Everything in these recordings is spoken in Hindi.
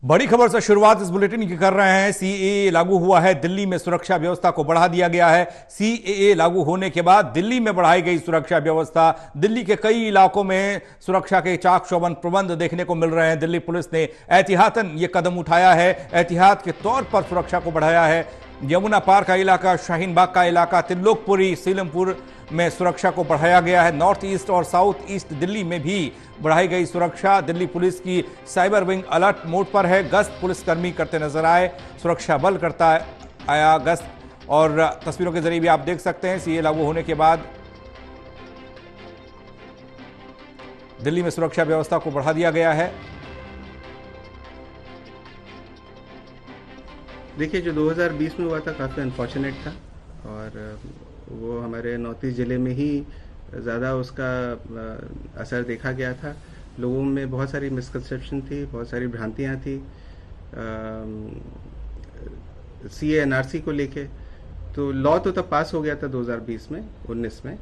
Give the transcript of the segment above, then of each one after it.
बड़ी खबर से शुरुआत इस बुलेटिन की कर रहे हैं। सीएए लागू हुआ है, दिल्ली में सुरक्षा व्यवस्था को बढ़ा दिया गया है। सीएए लागू होने के बाद दिल्ली में बढ़ाई गई सुरक्षा व्यवस्था। दिल्ली के कई इलाकों में सुरक्षा के चाक चौबंद प्रबंध देखने को मिल रहे हैं। दिल्ली पुलिस ने एहतियातन यह कदम उठाया है, एहतियात के तौर पर सुरक्षा को बढ़ाया है। यमुना पार का इलाका, शाहीन बाग का इलाका, त्रिलोकपुरी, सीलमपुर में सुरक्षा को बढ़ाया गया है। नॉर्थ ईस्ट और साउथ ईस्ट दिल्ली में भी बढ़ाई गई सुरक्षा। दिल्ली पुलिस की साइबर विंग अलर्ट मोड पर है। गश्त पुलिसकर्मी करते नजर आए, सुरक्षा बल करता आया गश्त। और तस्वीरों के जरिए भी आप देख सकते हैं, सीए लागू होने के बाद दिल्ली में सुरक्षा व्यवस्था को बढ़ा दिया गया है। देखिए, जो 2020 में हुआ था काफ़ी अनफॉर्चुनेट था और वो हमारे नॉर्थ ईस्ट ज़िले में ही ज़्यादा उसका असर देखा गया था। लोगों में बहुत सारी मिसकंसेप्शन थी, बहुत सारी भ्रांतियाँ थी सीए एनआरसी को लेके। तो लॉ तो तब पास हो गया था 2020 में, 19 में,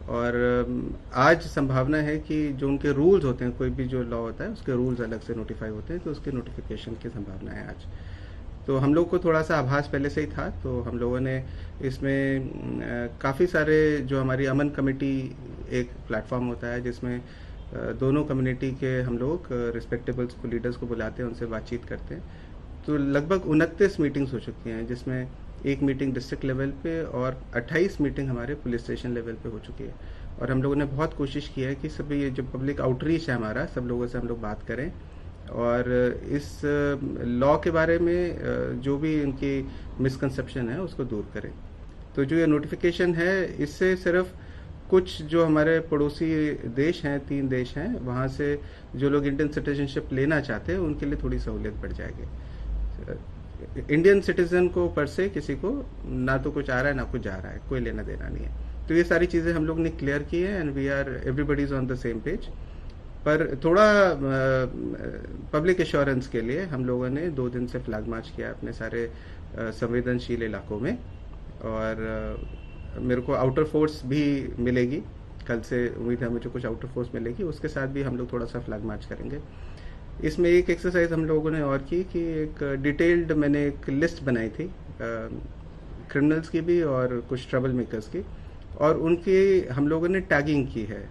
और आज संभावना है कि जो उनके रूल्स होते हैं, कोई भी जो लॉ होता है उसके रूल्स अलग से नोटिफाई होते हैं, तो उसके नोटिफिकेशन की संभावना है आज। तो हम लोग को थोड़ा सा आभास पहले से ही था, तो हम लोगों ने इसमें काफ़ी सारे, जो हमारी अमन कमेटी एक प्लेटफॉर्म होता है जिसमें दोनों कम्युनिटी के हम लोग रिस्पेक्टेबल्स को, लीडर्स को बुलाते हैं, उनसे बातचीत करते हैं। तो लगभग 29 मीटिंग्स हो चुकी हैं, जिसमें एक मीटिंग डिस्ट्रिक्ट लेवल पे और 28 मीटिंग हमारे पुलिस स्टेशन लेवल पे हो चुकी है। और हम लोगों ने बहुत कोशिश की है कि सभी ये जो पब्लिक आउटरीच है हमारा, सब लोगों से हम लोग बात करें और इस लॉ के बारे में जो भी इनकी मिसकंसेप्शन है उसको दूर करें। तो जो ये नोटिफिकेशन है, इससे सिर्फ कुछ जो हमारे पड़ोसी देश हैं, 3 देश हैं, वहाँ से जो लोग इंडियन सिटीजनशिप लेना चाहते हैं उनके लिए थोड़ी सहूलियत बढ़ जाएगी। इंडियन सिटीजन को पर से किसी को ना तो कुछ आ रहा है ना कुछ जा रहा है, कोई लेना देना नहीं है। तो ये सारी चीज़ें हम लोग ने क्लियर की है and we are everybody is on the same page. पर थोड़ा पब्लिक एश्योरेंस के लिए हम लोगों ने 2 दिन से फ्लैग मार्च किया अपने सारे संवेदनशील इलाकों में। और मेरे को आउटर फोर्स भी मिलेगी, कल से उम्मीद है मुझे कुछ आउटर फोर्स मिलेगी, उसके साथ भी हम लोग थोड़ा सा फ्लैग मार्च करेंगे। इसमें एक एक्सरसाइज हम लोगों ने और की कि एक डिटेल्ड मैंने एक लिस्ट बनाई थी क्रिमिनल्स की भी और कुछ ट्रबल मेकर्स की, और उनकी हम लोगों ने टैगिंग की है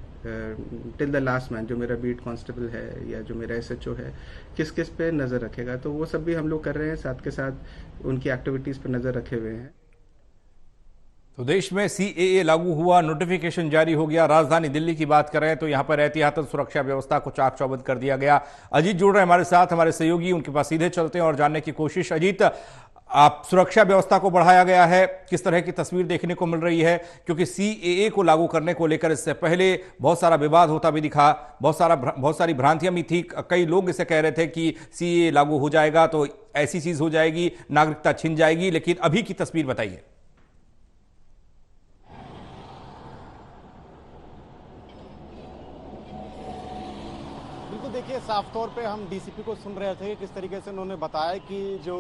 टिल द लास्ट मैन। जो मेरा बीट कांस्टेबल है या जो मेरा एसएचओ है, किस किस पे नज़र रखेगा, तो वो सब भी हम लोग कर रहे हैं, साथ के साथ उनकी एक्टिविटीज़ पे नज़र रखे हुए हैं। तो देश में सीएए लागू हुआ, नोटिफिकेशन जारी हो गया। राजधानी दिल्ली की बात करें तो यहां पर एहतियातन सुरक्षा व्यवस्था को चाक चौबंद कर दिया गया। अजीत जुड़ रहे हैं हमारे साथ, हमारे सहयोगी, उनके पास सीधे चलते हैं और जानने की कोशिश। अजीत, आप सुरक्षा व्यवस्था को बढ़ाया गया है, किस तरह की तस्वीर देखने को मिल रही है? क्योंकि सीएए को लागू करने को लेकर इससे पहले बहुत सारा विवाद होता भी दिखा, बहुत सारी भ्रांतियां भी थी। कई लोग इसे कह रहे थे कि सीएए लागू हो जाएगा तो ऐसी चीज हो जाएगी, नागरिकता छिन जाएगी। लेकिन अभी की तस्वीर बताइए। देखिए, साफ तौर पे हम डीसीपी को सुन रहे थे कि किस तरीके से उन्होंने बताया कि जो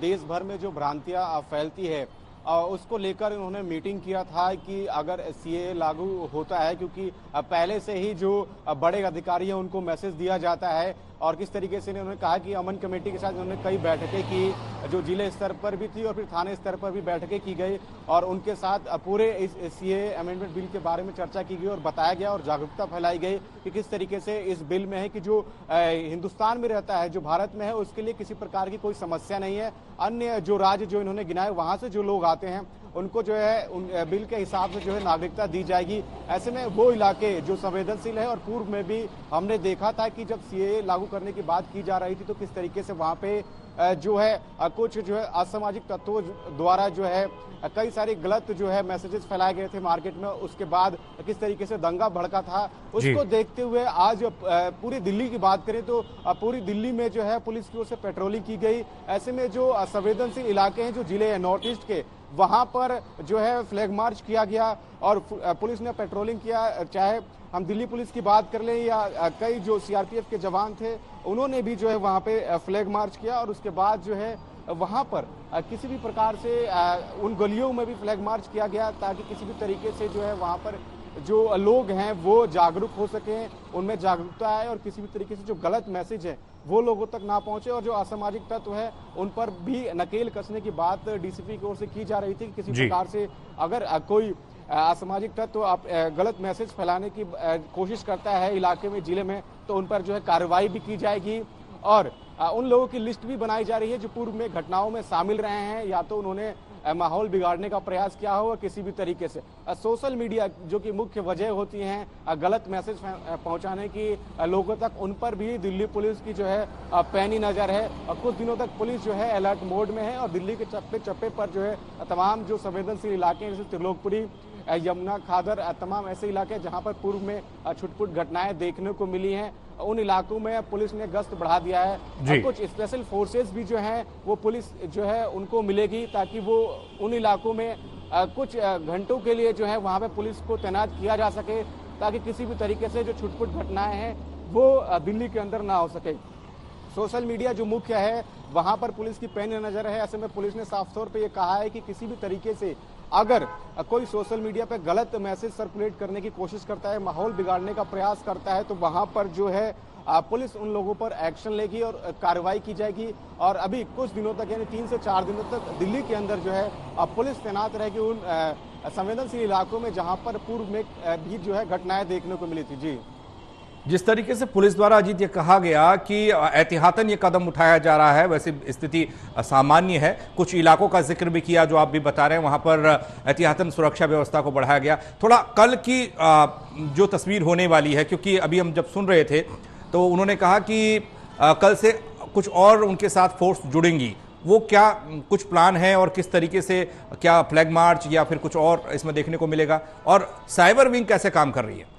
देश भर में जो भ्रांतियां फैलती है उसको लेकर उन्होंने मीटिंग किया था कि अगर सीएए लागू होता है, क्योंकि पहले से ही जो बड़े अधिकारी हैं उनको मैसेज दिया जाता है। और किस तरीके से उन्होंने कहा कि अमन कमेटी के साथ उन्होंने कई बैठकें की, जो जिले स्तर पर भी थी और फिर थाने स्तर पर भी बैठकें की गई, और उनके साथ पूरे इस सीएए अमेंडमेंट बिल के बारे में चर्चा की गई और बताया गया और जागरूकता फैलाई गई कि किस तरीके से इस बिल में है कि जो हिंदुस्तान में रहता है, जो भारत में है, उसके लिए किसी प्रकार की कोई समस्या नहीं है। अन्य जो राज्य जो इन्होंने गिनाए, वहां से जो लोग आते हैं उनको जो है उन बिल के हिसाब से जो है नागरिकता दी जाएगी। ऐसे में वो इलाके जो संवेदनशील है, और पूर्व में भी हमने देखा था कि जब सीएए लागू करने की बात की जा रही थी तो किस तरीके से वहां पे जो है कुछ जो है असामाजिक तत्वों द्वारा जो है कई सारे गलत जो है मैसेजेस फैलाए गए थे मार्केट में। उसके बाद किस तरीके से दंगा भड़का था, उसको देखते हुए आज पूरी दिल्ली की बात करें तो पूरी दिल्ली में जो है पुलिस की ओर से पेट्रोलिंग की गई। ऐसे में जो संवेदनशील इलाके हैं, जो जिले हैं नॉर्थ ईस्ट के, वहां पर जो है फ्लैग मार्च किया गया और पुलिस ने पेट्रोलिंग किया। चाहे हम दिल्ली पुलिस की बात कर लें या कई जो सीआरपीएफ के जवान थे, उन्होंने भी जो है वहां पे फ्लैग मार्च किया। और उसके बाद जो है वहां पर किसी भी प्रकार से उन गलियों में भी फ्लैग मार्च किया गया, ताकि किसी भी तरीके से जो है वहां पर जो लोग हैं वो जागरूक हो सकें, उनमें जागरूकता आए और किसी भी तरीके से जो गलत मैसेज है वो लोगों तक ना पहुंचे और जो असामाजिक तत्व है उन पर भी नकेल कसने की बात डीसीपी की ओर से की जा रही थी कि किसी प्रकार से अगर कोई असामाजिक तत्व गलत मैसेज फैलाने की कोशिश करता है इलाके में, जिले में, तो उन पर जो है कार्रवाई भी की जाएगी। और उन लोगों की लिस्ट भी बनाई जा रही है जो पूर्व में घटनाओं में शामिल रहे हैं, या तो उन्होंने माहौल बिगाड़ने का प्रयास किया हो किसी भी तरीके से। सोशल मीडिया जो कि मुख्य वजह होती हैं गलत मैसेज पहुंचाने की लोगों तक, उन पर भी दिल्ली पुलिस की जो है पैनी नजर है। और कुछ दिनों तक पुलिस जो है अलर्ट मोड में है और दिल्ली के चप्पे चप्पे पर जो है तमाम जो संवेदनशील इलाके हैं जैसे त्रिलोकपुरी, यमुना खादर, तमाम ऐसे इलाके जहां पर पूर्व में छुटपुट घटनाएं देखने को मिली हैं, उन इलाकों में पुलिस ने गश्त बढ़ा दिया है। कुछ स्पेशल फोर्सेस भी जो हैं वो पुलिस जो है उनको मिलेगी ताकि वो उन इलाकों में कुछ घंटों के लिए जो है वहां पे पुलिस को तैनात किया जा सके ताकि किसी भी तरीके से जो छुटपुट घटनाएं हैं वो दिल्ली के अंदर ना हो सके। सोशल मीडिया जो मुख्य है वहां पर पुलिस की पैनी नजर है। ऐसे में पुलिस ने साफ तौर पे ये कहा है कि किसी भी तरीके से अगर कोई सोशल मीडिया पे गलत मैसेज सर्कुलेट करने की कोशिश करता है, माहौल बिगाड़ने का प्रयास करता है, तो वहां पर जो है पुलिस उन लोगों पर एक्शन लेगी और कार्रवाई की जाएगी। और अभी कुछ दिनों तक यानी 3 से 4 दिनों तक दिल्ली के अंदर जो है पुलिस तैनात रहेगी उन संवेदनशील इलाकों में जहां पर पूर्व में भी जो है घटनाएं देखने को मिली थी। जी, जिस तरीके से पुलिस द्वारा अजीत ये कहा गया कि एहतियातन ये कदम उठाया जा रहा है, वैसे स्थिति सामान्य है। कुछ इलाकों का जिक्र भी किया जो आप भी बता रहे हैं, वहां पर एहतियातन सुरक्षा व्यवस्था को बढ़ाया गया। थोड़ा कल की जो तस्वीर होने वाली है, क्योंकि अभी हम जब सुन रहे थे तो उन्होंने कहा कि कल से कुछ और उनके साथ फोर्स जुड़ेंगी, वो क्या कुछ प्लान है और किस तरीके से, क्या फ्लैग मार्च या फिर कुछ और इसमें देखने को मिलेगा, और साइबर विंग कैसे काम कर रही है?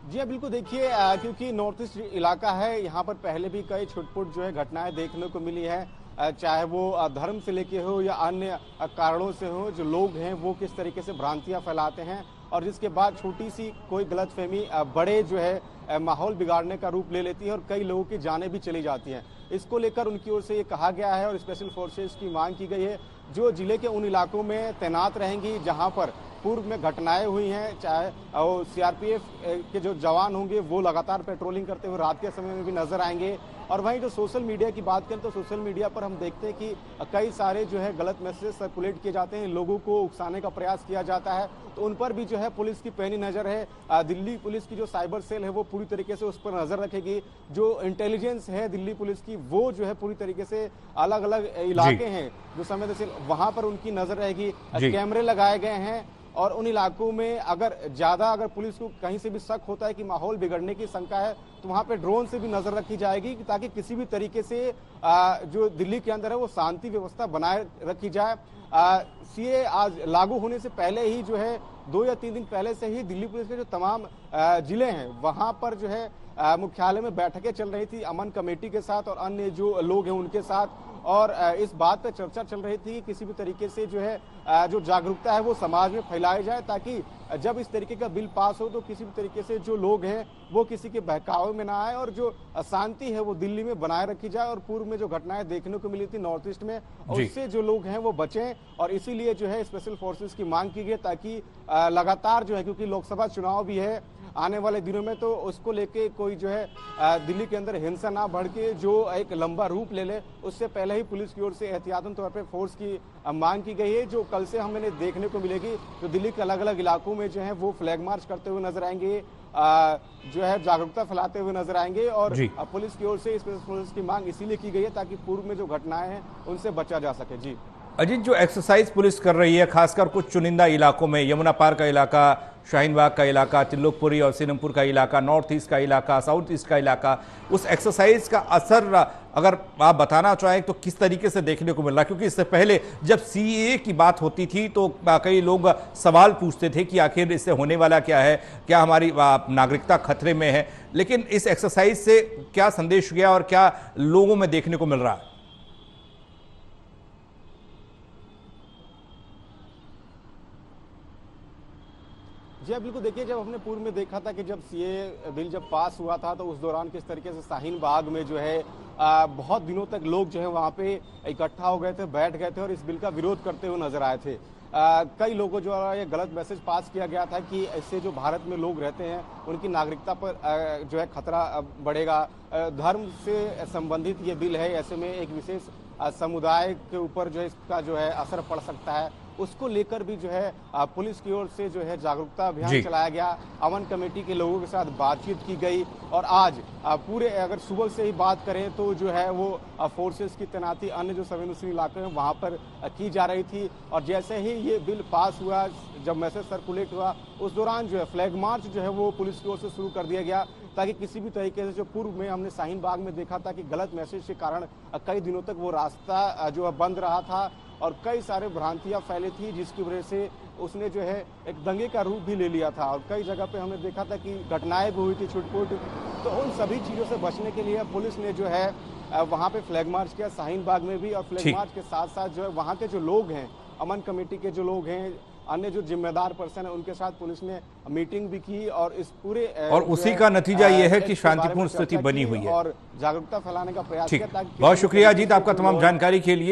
जी बिल्कुल, देखिए क्योंकि नॉर्थ ईस्ट इलाका है, यहाँ पर पहले भी कई छुटपुट जो है घटनाएं देखने को मिली है, चाहे वो धर्म से लेके हो या अन्य कारणों से हो। जो लोग हैं वो किस तरीके से भ्रांतियां फैलाते हैं और जिसके बाद छोटी सी कोई गलतफहमी बड़े जो है माहौल बिगाड़ने का रूप ले लेती है और कई लोगों की जानें भी चली जाती हैं। इसको लेकर उनकी ओर से ये कहा गया है और स्पेशल फोर्सेस की मांग की गई है जो जिले के उन इलाकों में तैनात रहेंगी जहां पर पूर्व में घटनाएं हुई हैं, चाहे वो सीआरपीएफ के जो जवान होंगे वो लगातार पेट्रोलिंग करते हुए रात के समय में भी नजर आएंगे। और वहीं जो सोशल मीडिया की बात करें तो सोशल मीडिया पर हम देखते हैं कि कई सारे जो है गलत मैसेज सर्कुलेट किए जाते हैं, लोगों को उकसाने का प्रयास किया जाता है, तो उन पर भी जो है पुलिस की पैनी नजर है। दिल्ली पुलिस की जो साइबर सेल है वो पूरी तरीके से उस पर नजर रखेगी। जो इंटेलिजेंस है दिल्ली पुलिस की वो जो है पूरी तरीके से अलग अलग इलाके हैं जो संवेदनशील, वहां पर उनकी नजर रहेगी। कैमरे लगाए गए हैं और उन इलाकों में अगर पुलिस को कहीं से भी शक होता है कि माहौल बिगड़ने की शंका है तो वहां पे ड्रोन से भी नजर रखी जाएगी ताकि किसी भी तरीके से जो दिल्ली के अंदर है वो शांति व्यवस्था बनाए रखी जाए। सीए आज लागू होने से पहले ही जो है 2 या 3 दिन पहले से ही दिल्ली पुलिस के जो तमाम जिले हैं वहां पर जो है मुख्यालय में बैठकें चल रही थी अमन कमेटी के साथ और अन्य जो लोग हैं उनके साथ, और इस बात पे चर्चा चल रही थी कि किसी भी तरीके से जो है जो जागरूकता है वो समाज में फैलाई जाए ताकि जब इस तरीके का बिल पास हो तो किसी भी तरीके से जो लोग हैं वो किसी के बहकावे में ना आए और जो शांति है वो दिल्ली में बनाए रखी जाए। और पूर्व में जो घटनाएं देखने को मिली थी नॉर्थ ईस्ट में उससे जो लोग हैं वो बचें, और इसीलिए जो है स्पेशल फोर्सेस की मांग की गई ताकि लगातार जो है, क्योंकि लोकसभा चुनाव भी है आने वाले दिनों में, तो उसको लेके कोई जो है दिल्ली के अंदर हिंसा ना बढ़ के जो एक लंबा रूप ले ले, उससे पहले ही पुलिस की ओर से एहतियातन तौर पे फोर्स की मांग की गई है जो कल से हमें देखने को मिलेगी। जो दिल्ली के अलग अलग इलाकों में जो है वो फ्लैग मार्च करते हुए नजर आएंगे, जो है जागरूकता फैलाते हुए नजर आएंगे। और पुलिस की ओर से स्पेशल फोर्स की मांग इसीलिए की गई है ताकि पूर्व में जो घटनाएं हैं उनसे बचा जा सके। जी अजीत, जो एक्सरसाइज पुलिस कर रही है खासकर कुछ चुनिंदा इलाकों में, यमुना पार का इलाका, शाहीन बाग का इलाका, त्रिलोकपुरी और सीनमपुर का इलाका, नॉर्थ ईस्ट का इलाका, साउथ ईस्ट का इलाका, उस एक्सरसाइज का असर अगर आप बताना चाहें तो किस तरीके से देखने को मिल रहा है? क्योंकि इससे पहले जब सीएए की बात होती थी तो कई लोग सवाल पूछते थे कि आखिर इससे होने वाला क्या है, क्या हमारी नागरिकता खतरे में है, लेकिन इस एक्सरसाइज से क्या संदेश गया और क्या लोगों में देखने को मिल रहा है? जी बिल्कुल, देखिए जब हमने पूर्व में देखा था कि जब सीए बिल जब पास हुआ था तो उस दौरान किस तरीके से शाहीन बाग में जो है बहुत दिनों तक लोग जो है वहाँ पे इकट्ठा हो गए थे, बैठ गए थे और इस बिल का विरोध करते हुए नजर आए थे। कई लोगों जो है ये गलत मैसेज पास किया गया था कि इससे जो भारत में लोग रहते हैं उनकी नागरिकता पर जो है खतरा बढ़ेगा। धर्म से संबंधित ये बिल है, ऐसे में एक विशेष समुदाय के ऊपर जो है इसका जो है असर पड़ सकता है, उसको लेकर भी जो है पुलिस की ओर से जो है जागरूकता अभियान चलाया गया। अमन कमेटी के लोगों के साथ बातचीत की गई और आज पूरे अगर सुबह से ही बात करें तो जो है वो फोर्सेस की तैनाती अन्य जो संवेदनशील इलाके हैं वहां पर की जा रही थी। और जैसे ही ये बिल पास हुआ, जब मैसेज सर्कुलेट हुआ, उस दौरान जो है फ्लैग मार्च जो है वो पुलिस की ओर से शुरू कर दिया गया, ताकि किसी भी तरीके से जो पूर्व में हमने शाहीन बाग में देखा था कि गलत मैसेज के कारण कई दिनों तक वो रास्ता जो है बंद रहा था और कई सारे भ्रांतियां फैली थी, जिसकी वजह से उसने जो है एक दंगे का रूप भी ले लिया था और कई जगह पे हमने देखा था कि घटनाएं भी हुई थी छुटपुट। तो उन सभी चीज़ों से बचने के लिए पुलिस ने जो है वहां पे फ्लैग मार्च किया शाहीन बाग में भी, और फ्लैग मार्च के साथ साथ जो है वहाँ के जो लोग हैं, अमन कमेटी के जो लोग हैं, अन्य जो जिम्मेदार पर्सन है, उनके साथ पुलिस ने मीटिंग भी की और इस पूरे और उसी का नतीजा ये है कि शांतिपूर्ण स्थिति बनी हुई है और जागरूकता फैलाने का प्रयास किया। बहुत शुक्रिया अजीत आपका तमाम जानकारी के लिए।